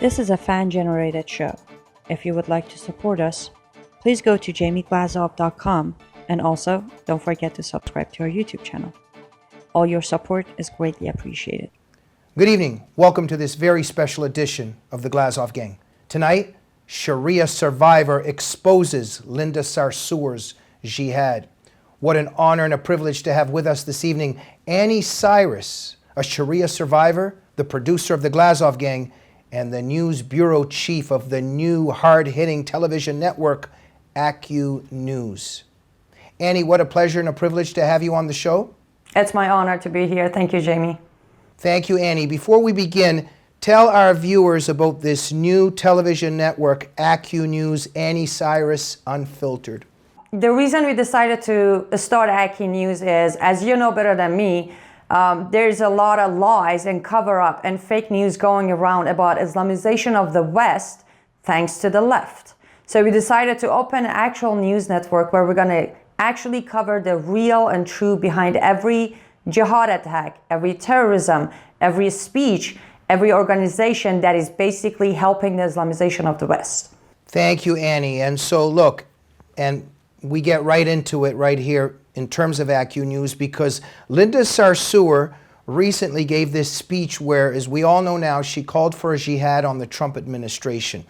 This is a fan-generated show. If you would like to support us, please go to jamieglazov.com, and also don't forget to subscribe to our YouTube channel. All your support is greatly appreciated. Good evening. Welcome to this very special edition of the Glazov Gang. Tonight, Sharia survivor exposes Linda Sarsour's Jihad. What an honor and a privilege to have with us this evening Anni Cyrus, a Sharia survivor, the producer of the Glazov Gang, and the news bureau chief of the new hard-hitting television network, ACU News. Anni, what a pleasure and a privilege to have you on the show. It's my honor to be here. Thank you, Jamie. Thank you, Anni. Before we begin, tell our viewers about this new television network, ACU News, Anni Cyrus Unfiltered. The reason we decided to start ACU News is, as you know better than me, there's a lot of lies and cover-up and fake news going around about Islamization of the West thanks to the left. So we decided to open an actual news network where we're going to actually cover the real and true behind every jihad attack, every terrorism, every speech, every organization that is basically helping the Islamization of the West. Thank you, Anni. And so look, and we get right into it right here in terms of ACU News, because Linda Sarsour recently gave this speech where, as we all know now, she called for a jihad on the Trump administration.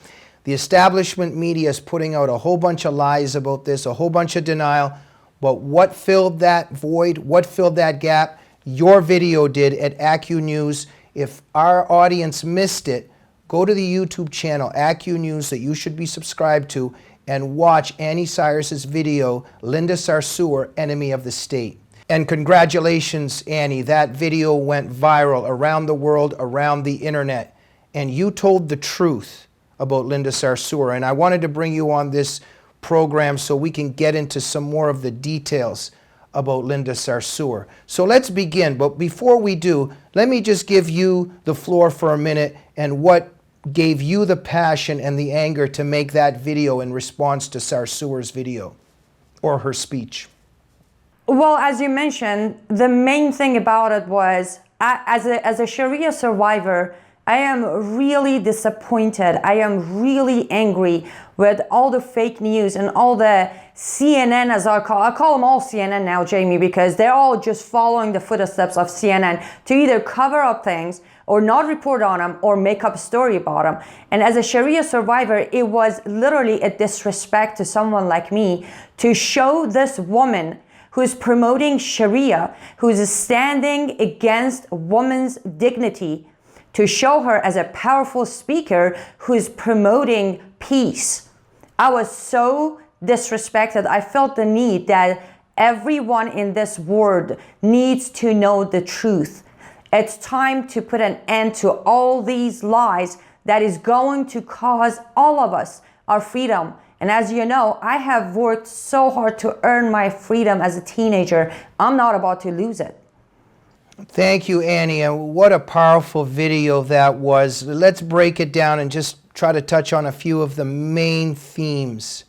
The establishment media is putting out a whole bunch of lies about this, a whole bunch of denial. But what filled that void? What filled that gap? Your video did at ACU News. If our audience missed it, go to the YouTube channel, ACU News, that you should be subscribed to, and watch Anni Cyrus's video, Linda Sarsour, Enemy of the State. And congratulations, Anni. That video went viral around the world, around the internet. And you told the truth about Linda Sarsour. And I wanted to bring you on this program so we can get into some more of the details about Linda Sarsour. So let's begin. But before we do, let me just give you the floor for a minute and what gave you the passion and the anger to make that video in response to Sarsour's video or her speech. Well, as you mentioned, the main thing about it was, as a Sharia survivor, I am really disappointed. I am really angry with all the fake news and all the CNN, as I call them all CNN now, Jamie, because they're all just following the footsteps of CNN to either cover up things or not report on them or make up a story about them. And as a Sharia survivor, it was literally a disrespect to someone like me to show this woman who's promoting Sharia, who's standing against women's dignity, to show her as a powerful speaker who's promoting peace. I was so disrespected. I felt the need that everyone in this world needs to know the truth. It's time to put an end to all these lies that is going to cause all of us our freedom. And as you know, I have worked so hard to earn my freedom as a teenager. I'm not about to lose it. Thank you, Anni, and what a powerful video that was. Let's break it down and just try to touch on a few of the main themes.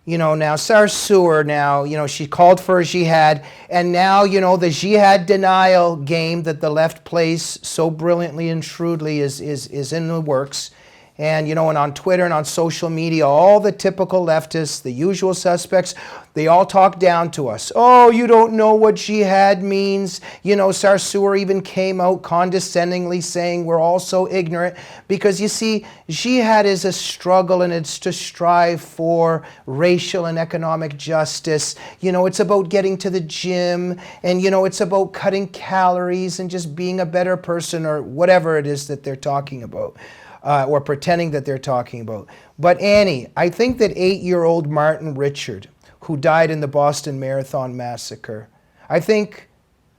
You know, now Sarsour, she called for a jihad, and now, the jihad denial game that the left plays so brilliantly and shrewdly is in the works. And, and on Twitter and on social media, all the typical leftists, the usual suspects, they all talk down to us. Oh, you don't know what jihad means. Sarsour even came out condescendingly saying we're all so ignorant because, you see, jihad is a struggle and it's to strive for racial and economic justice. It's about getting to the gym and, it's about cutting calories and just being a better person or whatever it is that they're talking about. Or pretending that they're talking about. But Anni, I think that 8-year-old Martin Richard, who died in the Boston Marathon massacre, I think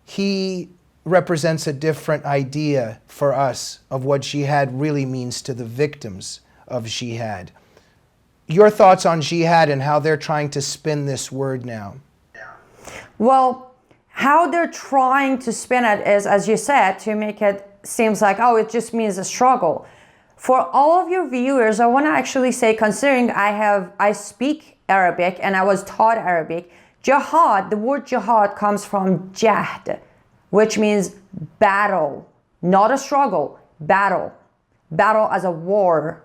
he represents a different idea for us of what jihad really means to the victims of jihad. Your thoughts on jihad and how they're trying to spin this word now? Well, how they're trying to spin it is, as you said, to make it seems like, oh, it just means a struggle. For all of your viewers, I want to actually say, considering I speak Arabic and I was taught Arabic, jihad, the word jihad comes from jahd, which means battle, not a struggle, battle. battle as a war.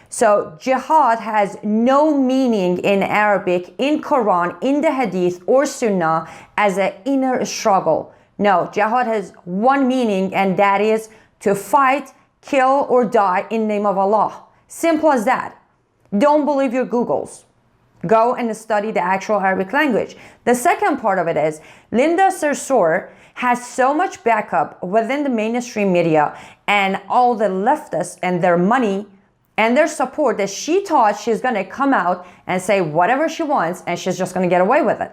So jihad has no meaning in Arabic, in Quran, in the Hadith or Sunnah as an inner struggle. No, jihad has one meaning, and that is to fight, kill, or die in the name of Allah. Simple as that. Don't believe your Googles. Go and study the actual Arabic language. The second part of it is Linda Sarsour has so much backup within the mainstream media and all the leftists and their money and their support that she thought she's going to come out and say whatever she wants and she's just going to get away with it.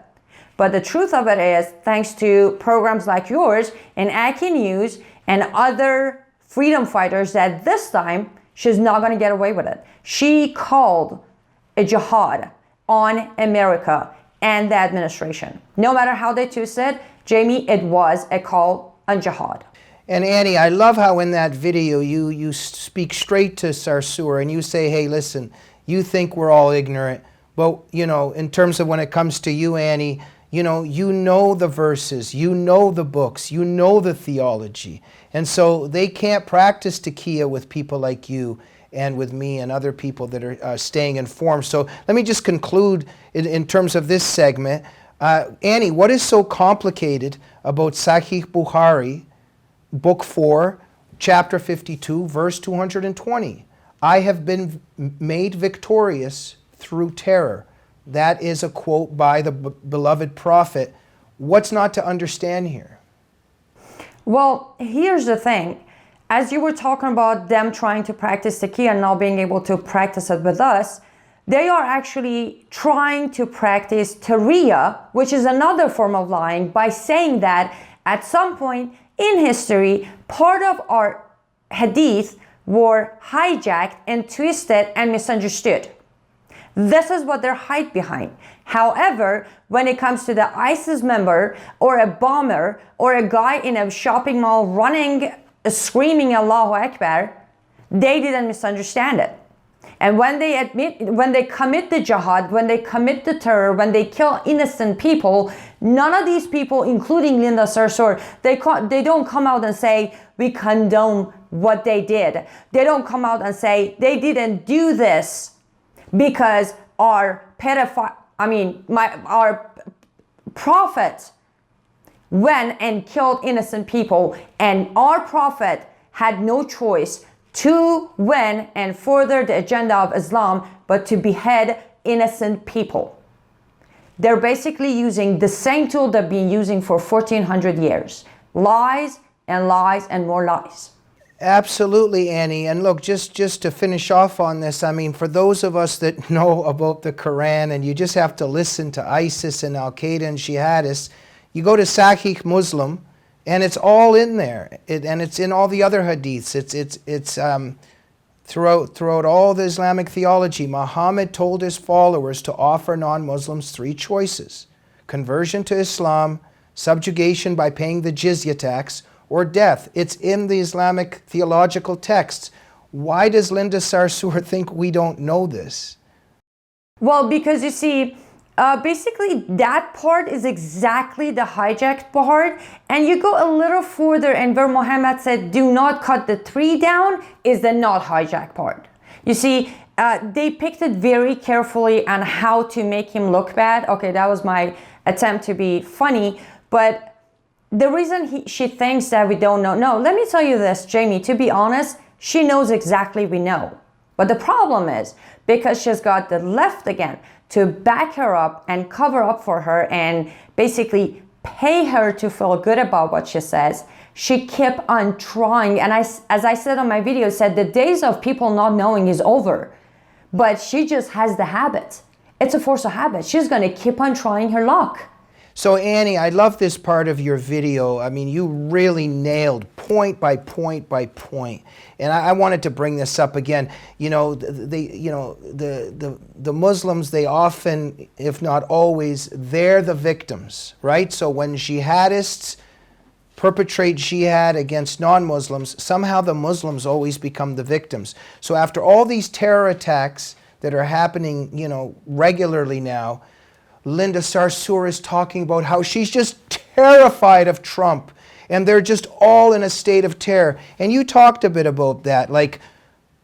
But the truth of it is, thanks to programs like yours and Anni News and other freedom fighters, that this time she's not going to get away with it. She called a jihad on America and the administration. No matter how they twist it, Jamie, it was a call on jihad. And Annie, I love how in that video you speak straight to Sarsour and you say, hey, listen, you think we're all ignorant, but you know, in terms of when it comes to you, Annie, you know the verses, you know the books, you know the theology. And so they can't practice taqiyya with people like you and with me and other people that are staying informed. So let me just conclude in terms of this segment. Annie, what is so complicated about Sahih Bukhari, Book 4, Chapter 52, verse 220? I have been made victorious through terror. That is a quote by the beloved prophet. What's not to understand here? Well, here's the thing. As you were talking about them trying to practice taqiyya and not being able to practice it with us, they are actually trying to practice tariya, which is another form of lying, by saying that at some point in history, part of our hadith were hijacked and twisted and misunderstood. This is what they're hide behind. However, when it comes to the ISIS member or a bomber or a guy in a shopping mall running, screaming Allahu Akbar, they didn't misunderstand it. And when they commit the jihad, when they commit the terror, when they kill innocent people, none of these people, including Linda Sarsour, they don't come out and say, we condone what they did. They don't come out and say, they didn't do this because our prophet went and killed innocent people, and our prophet had no choice to win and further the agenda of Islam, but to behead innocent people. They're basically using the same tool they've been using for 1400 years. Lies and lies and more lies. Absolutely, Annie. And look, just to finish off on this, I mean, for those of us that know about the Quran and you just have to listen to ISIS and Al-Qaeda and jihadists, you go to Sahih Muslim, and it's all in there, and it's in all the other hadiths. It's throughout all the Islamic theology. Muhammad told his followers to offer non-Muslims 3 choices: conversion to Islam, subjugation by paying the jizya tax, or death. It's in the Islamic theological texts. Why does Linda Sarsour think we don't know this? Well, because you see, basically that part is exactly the hijacked part, and you go a little further and where Muhammad said do not cut the tree down is the not hijacked part. You see, they picked it very carefully on how to make him look bad. Okay, that was my attempt to be funny, but the reason she thinks that we don't know, no, let me tell you this, Jamie, to be honest, she knows exactly we know. But the problem is, because she's got the left again to back her up and cover up for her and basically pay her to feel good about what she says, she kept on trying. And as I said on my video, said the days of people not knowing is over. But she just has the habit. It's a force of habit. She's going to keep on trying her luck. So Annie, I love this part of your video. I mean, you really nailed point by point by point. And I wanted to bring this up again. You know, the Muslims, they often, if not always, they're the victims, right? So when jihadists perpetrate jihad against non-Muslims, somehow the Muslims always become the victims. So after all these terror attacks that are happening, you know, regularly now, Linda Sarsour is talking about how she's just terrified of Trump and they're just all in a state of terror. And you talked a bit about that, like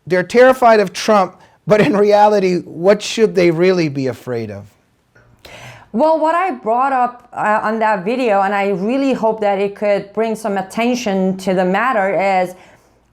they're terrified of Trump, but in reality, what should they really be afraid of? Well, what I brought up on that video, and I really hope that it could bring some attention to the matter, is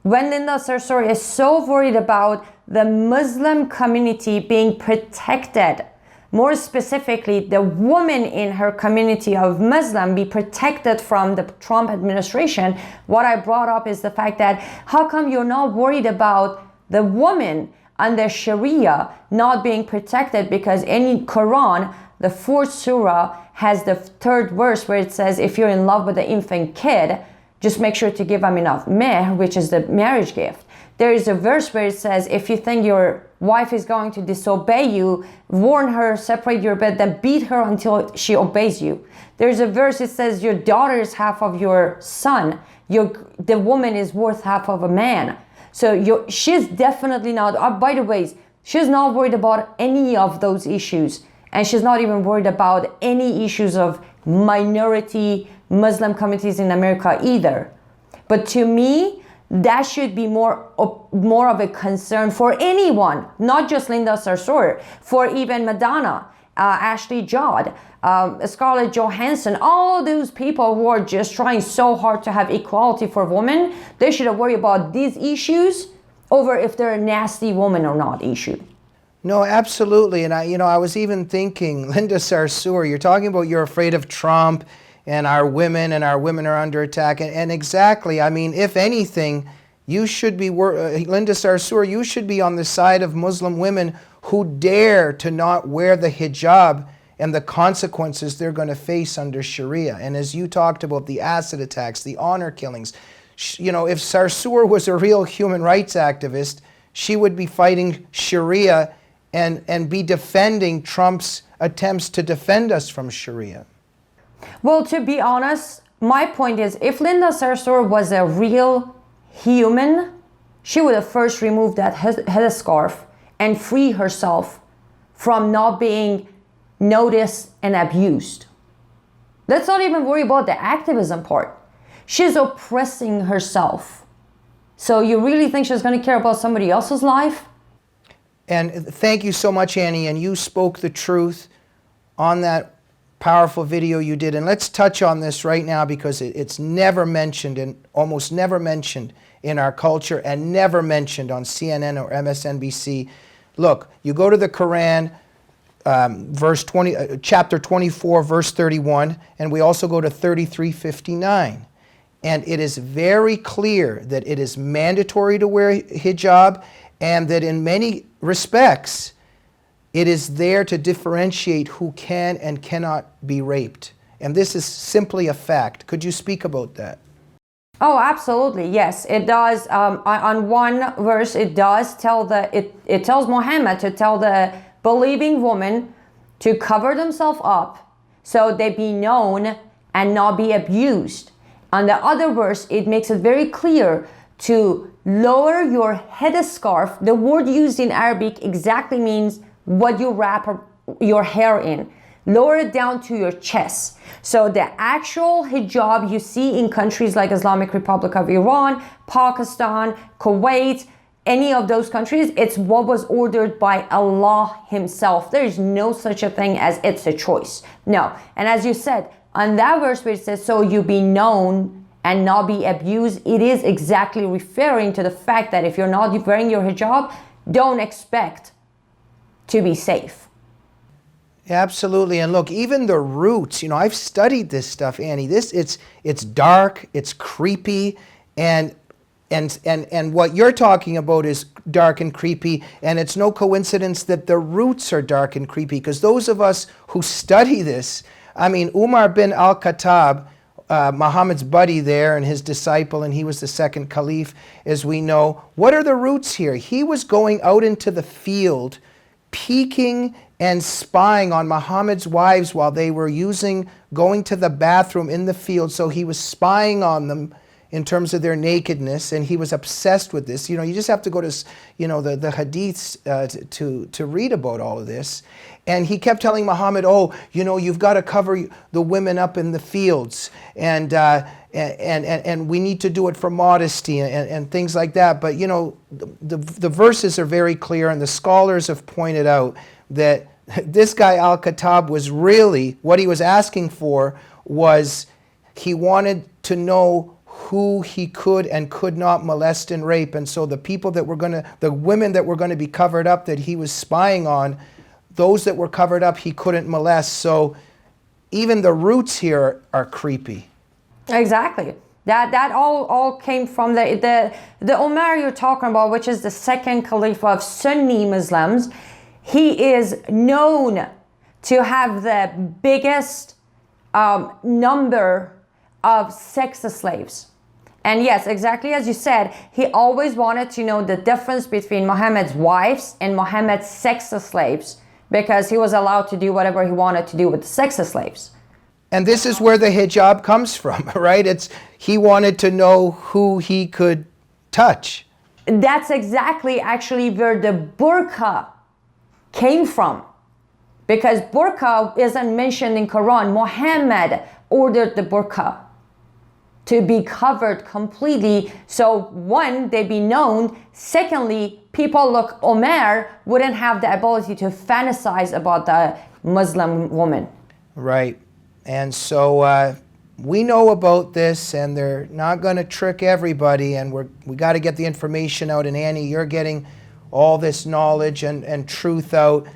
when Linda Sarsour is so worried about the Muslim community being protected, more specifically, the women in her community of Muslim be protected from the Trump administration, what I brought up is the fact that how come you're not worried about the woman under Sharia not being protected? Because in Quran, the 4th surah has the 3rd verse where it says, if you're in love with an infant kid, just make sure to give him enough mehr, which is the marriage gift. There is a verse where it says, if you think your wife is going to disobey you, warn her, separate your bed, then beat her until she obeys you. There's a verse that says, your daughter is half of your son. The woman is worth half of a man. So she's definitely not, by the way, she's not worried about any of those issues. And she's not even worried about any issues of minority Muslim communities in America either. But to me, that should be more of a concern for anyone, not just Linda Sarsour, for even Madonna, Ashley Judd, Scarlett Johansson, all those people who are just trying so hard to have equality for women. They should worry about these issues over if they're a nasty woman or not issue. No, absolutely. And I was even thinking, Linda Sarsour, you're talking about you're afraid of Trump and our women are under attack. And exactly, I mean, if anything, you should be, Linda Sarsour, you should be on the side of Muslim women who dare to not wear the hijab and the consequences they're going to face under Sharia. And as you talked about the acid attacks, the honor killings, you know, if Sarsour was a real human rights activist, she would be fighting Sharia and be defending Trump's attempts to defend us from Sharia. Well, to be honest, my point is, if Linda Sarsour was a real human, she would have first removed that headscarf and free herself from not being noticed and abused. Let's not even worry about the activism part. She's oppressing herself. So you really think she's going to care about somebody else's life? And thank you so much, Annie, and you spoke the truth on that powerful video you did. And let's touch on this right now because it's never mentioned and almost never mentioned in our culture and never mentioned on CNN or MSNBC. Look, you go to the Quran, chapter 24, verse 31, and we also go to 33:59. And it is very clear that it is mandatory to wear hijab and that in many respects, it is there to differentiate who can and cannot be raped. And this is simply a fact. Could you speak about that? Oh, absolutely. Yes, it does. On one verse, it does tell it tells Muhammad to tell the believing woman to cover themselves up so they be known and not be abused. On the other verse, it makes it very clear to lower your headscarf. The word used in Arabic exactly means what you wrap your hair in. Lower it down to your chest. So the actual hijab you see in countries like Islamic Republic of Iran, Pakistan, Kuwait, any of those countries, it's what was ordered by Allah himself. There is no such a thing as it's a choice. No. And as you said, on that verse where it says, so you be known and not be abused, it is exactly referring to the fact that if you're not wearing your hijab, don't expect to be safe. Absolutely. And look, even the roots, you know, I've studied this stuff, Annie. It's dark, it's creepy, and what you're talking about is dark and creepy, and it's no coincidence that the roots are dark and creepy, because those of us who study this, I mean, Umar bin al-Khattab, Muhammad's buddy there and his disciple, and he was the second caliph, as we know. What are the roots here? He was going out into the field, peeking and spying on Muhammad's wives while they were going to the bathroom in the field. So he was spying on them in terms of their nakedness, and he was obsessed with this. You know, you just have to go to, the hadiths to read about all of this. And he kept telling Muhammad, oh, you've got to cover the women up in the fields, and we need to do it for modesty and things like that. But, the verses are very clear, and the scholars have pointed out that this guy Al-Khattab was really, what he was asking for was, he wanted to know who he could and could not molest and rape. And so the women that were going to be covered up that he was spying on, those that were covered up he couldn't molest. So even the roots here are creepy. Exactly. That all came from the Umar you're talking about, which is the second caliph of Sunni Muslims. He is known to have the biggest number of sex slaves. And yes, exactly as you said, he always wanted to know the difference between Muhammad's wives and Muhammad's sex slaves, because he was allowed to do whatever he wanted to do with the sex slaves. And this is where the hijab comes from, right? He wanted to know who he could touch. That's exactly actually where the burqa came from. Because burqa isn't mentioned in Quran. Muhammad ordered the burqa to be covered completely. So one, they be known. Secondly, people like Omar wouldn't have the ability to fantasize about the Muslim woman. Right. And so we know about this, and they're not going to trick everybody, and we got to get the information out. And Annie, you're getting all this knowledge and truth out.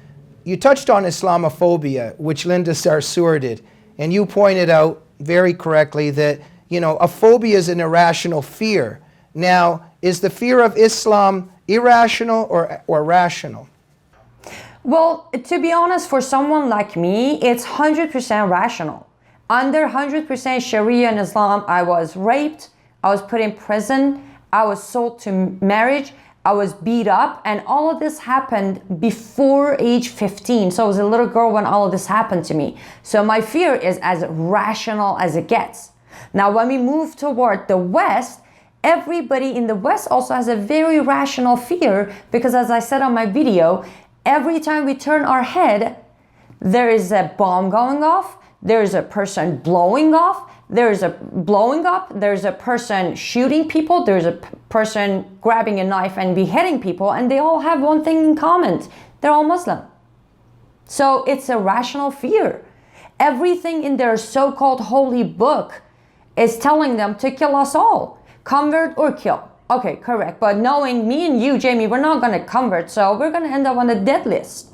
You touched on Islamophobia, which Linda Sarsour did, and you pointed out very correctly that, a phobia is an irrational fear. Now, is the fear of Islam irrational or rational? Well, to be honest, for someone like me, it's 100% rational. Under 100% Sharia in Islam, I was raped, I was put in prison, I was sold to marriage, I was beat up, and all of this happened before age 15. So I was a little girl when all of this happened to me. So my fear is as rational as it gets. Now, when we move toward the West, everybody in the West also has a very rational fear, because as I said on my video, every time we turn our head, there is a bomb going off, there is a person blowing off, there's a blowing up, there's a person shooting people, there's a person grabbing a knife and beheading people, and they all have one thing in common: they're all Muslim. So it's a rational fear. Everything in their so-called holy book is telling them to kill us all, convert or kill. Okay, correct. But knowing me and you, Jamie, we're not going to convert, so we're going to end up on the dead list.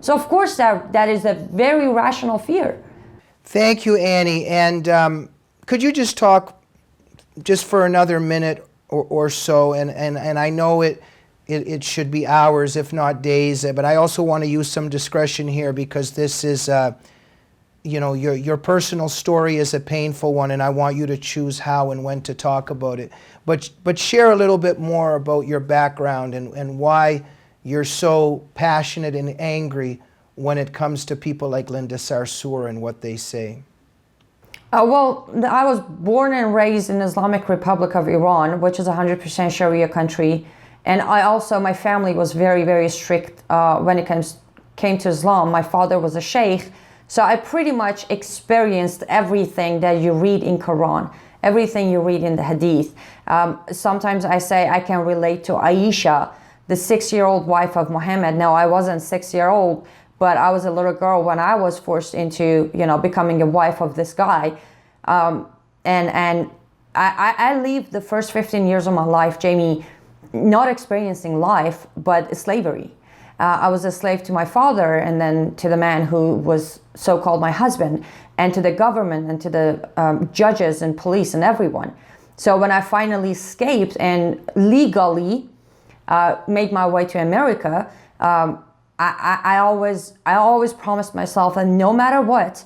So of course that is a very rational fear. Thank you, Annie. And could you just talk just for another minute or so? And I know it should be hours, if not days, but I also want to use some discretion here, because this is, your personal story is a painful one, and I want you to choose how and when to talk about it. But share a little bit more about your background and why you're so passionate and angry when it comes to people like Linda Sarsour and what they say. Well, I was born and raised in Islamic Republic of Iran, which is a 100% Sharia country. And my family was very, very strict when it came to Islam. My father was a sheikh. So I pretty much experienced everything that you read in Quran, everything you read in the Hadith. Sometimes I say I can relate to Aisha, the 6-year-old wife of Muhammad. No, I wasn't 6-year-old, but I was a little girl when I was forced into, becoming a wife of this guy. And I lived the first 15 years of my life, Jamie, not experiencing life, but slavery. I was a slave to my father, and then to the man who was so-called my husband, and to the government, and to the judges and police and everyone. So when I finally escaped and legally made my way to America, I always promised myself that no matter what,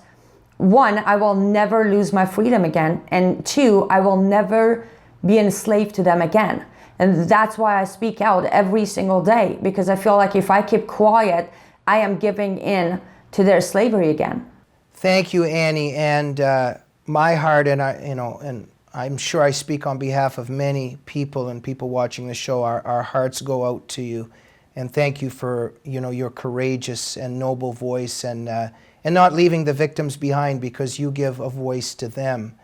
one, I will never lose my freedom again, and two, I will never be enslaved to them again. And that's why I speak out every single day, because I feel like if I keep quiet, I am giving in to their slavery again. Thank you, Annie. And my heart, and I'm sure I speak on behalf of many people and people watching the show. Our hearts go out to you, and thank you for your courageous and noble voice, and not leaving the victims behind, because you give a voice to them.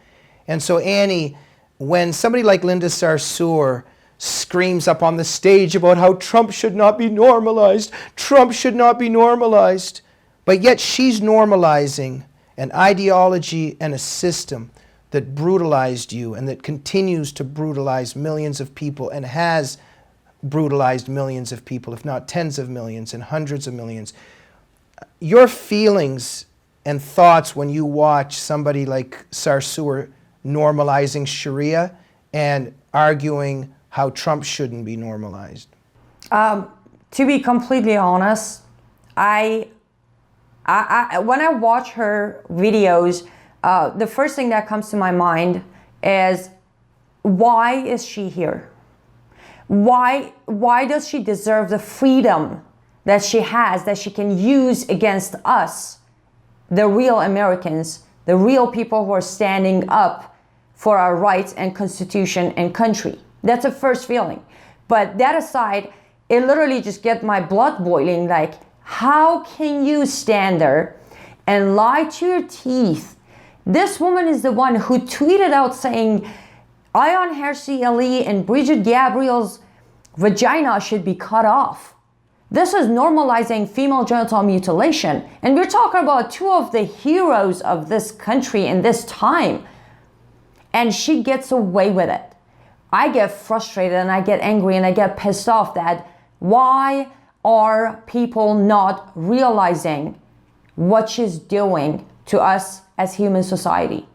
And so, Annie, when somebody like Linda Sarsour screams up on the stage about how Trump should not be normalized, Trump should not be normalized, but yet she's normalizing an ideology and a system that brutalized you and that continues to brutalize millions of people and has brutalized millions of people, if not tens of millions and hundreds of millions. Your feelings and thoughts when you watch somebody like Sarsour normalizing Sharia and arguing how Trump shouldn't be normalized? To be completely honest, when I watch her videos, the first thing that comes to my mind is, why is she here? Why does she deserve the freedom that she has, that she can use against us, the real Americans, the real people who are standing up for our rights and constitution and country? That's the first feeling. But that aside, it literally just gets my blood boiling. Like, how can you stand there and lie to your teeth? This woman is the one who tweeted out saying Ayaan Hirsi Ali and Bridget Gabriel's vagina should be cut off. This is normalizing female genital mutilation. And we're talking about two of the heroes of this country in this time. And she gets away with it. I get frustrated and I get angry and I get pissed off that why are people not realizing what she's doing to us as human society?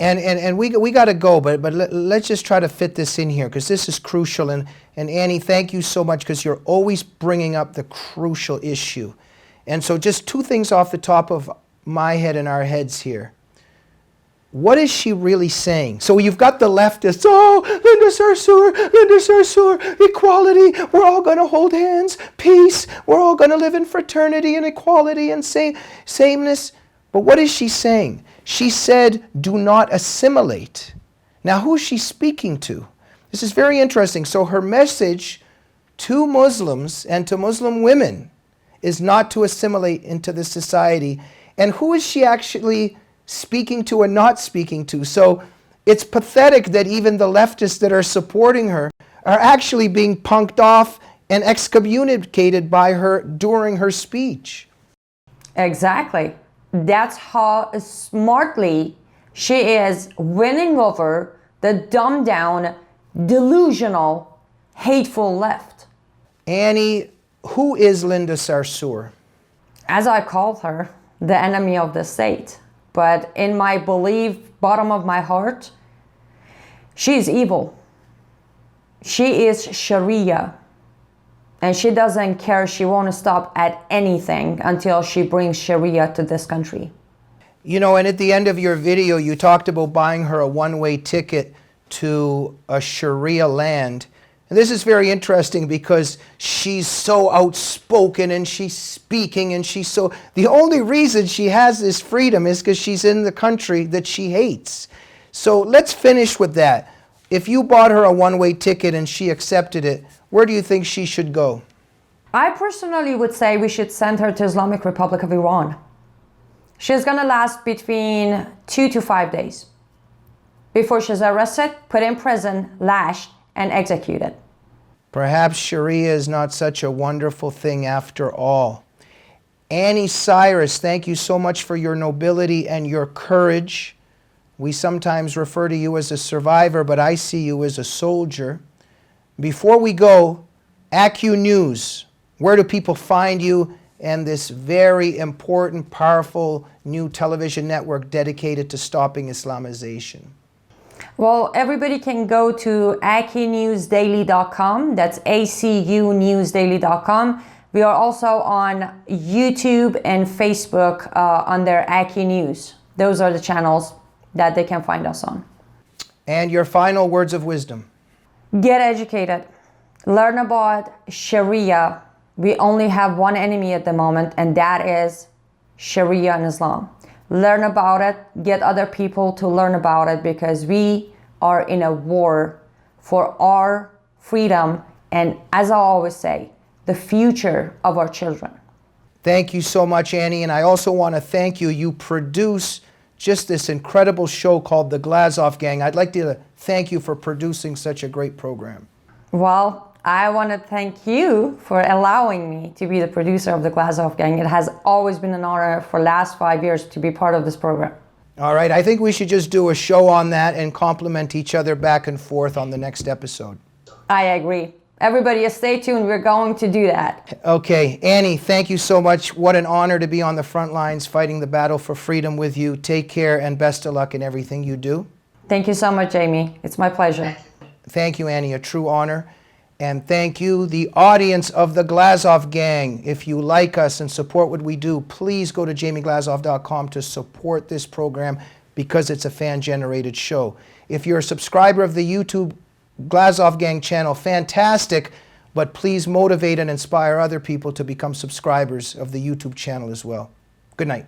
And we got to go, but let's just try to fit this in here, because this is crucial. And Annie, thank you so much, because you're always bringing up the crucial issue. And so just two things off the top of my head and our heads here. What is she really saying? So you've got the leftists, oh, Linda Sarsour, equality, we're all going to hold hands, peace, we're all going to live in fraternity and equality and sameness. But what is she saying? She said, do not assimilate. Now, who is she speaking to? This is very interesting. So her message to Muslims and to Muslim women is not to assimilate into the society. And who is she actually speaking to and not speaking to? So it's pathetic that even the leftists that are supporting her are actually being punked off and excommunicated by her during her speech. Exactly. That's how smartly she is winning over the dumbed down, delusional, hateful left. Annie, who is Linda Sarsour? As I called her, the enemy of the state. But in my belief, bottom of my heart, she is evil. She is Sharia. And she doesn't care. She won't stop at anything until she brings Sharia to this country. You know, and at the end of your video, you talked about buying her a one-way ticket to a Sharia land. And this is very interesting because she's so outspoken and she's speaking and she's so... The only reason she has this freedom is because she's in the country that she hates. So let's finish with that. If you bought her a one-way ticket and she accepted it, where do you think she should go? I personally would say we should send her to Islamic Republic of Iran. She's going to last between 2 to 5 days before she's arrested, put in prison, lashed, and executed. Perhaps Sharia is not such a wonderful thing after all. Anni, Cyrus, thank you so much for your nobility and your courage. We sometimes refer to you as a survivor, but I see you as a soldier. Before we go, AcU News, where do people find you and this very important, powerful new television network dedicated to stopping Islamization? Well, everybody can go to acunewsdaily.com. That's acunewsdaily.com. We are also on YouTube and Facebook under AcU News. Those are the channels that they can find us on. And your final words of wisdom. Get educated. Learn about Sharia. We only have one enemy at the moment, and that is Sharia and Islam. Learn about it. Get other people to learn about it, because we are in a war for our freedom and, as I always say, the future of our children. Thank you so much, Annie. And I also want to thank you. You produce just this incredible show called The Glazov Gang. I'd like to thank you for producing such a great program. Well, I want to thank you for allowing me to be the producer of The Glazov Gang. It has always been an honor for the last 5 years to be part of this program. All right, I think we should just do a show on that and compliment each other back and forth on the next episode. I agree. Everybody stay tuned. We're going to do that. Okay, Annie, thank you so much. What an honor to be on the front lines fighting the battle for freedom with you. Take care and best of luck in everything you do. Thank you so much, Jamie. It's my pleasure. Thank you, Annie. A true honor. And thank you, the audience of the Glazov Gang. If you like us and support what we do, please go to jamieglazov.com to support this program because it's a fan-generated show. If you're a subscriber of the YouTube Glazov Gang channel, fantastic, but please motivate and inspire other people to become subscribers of the YouTube channel as well. Good night.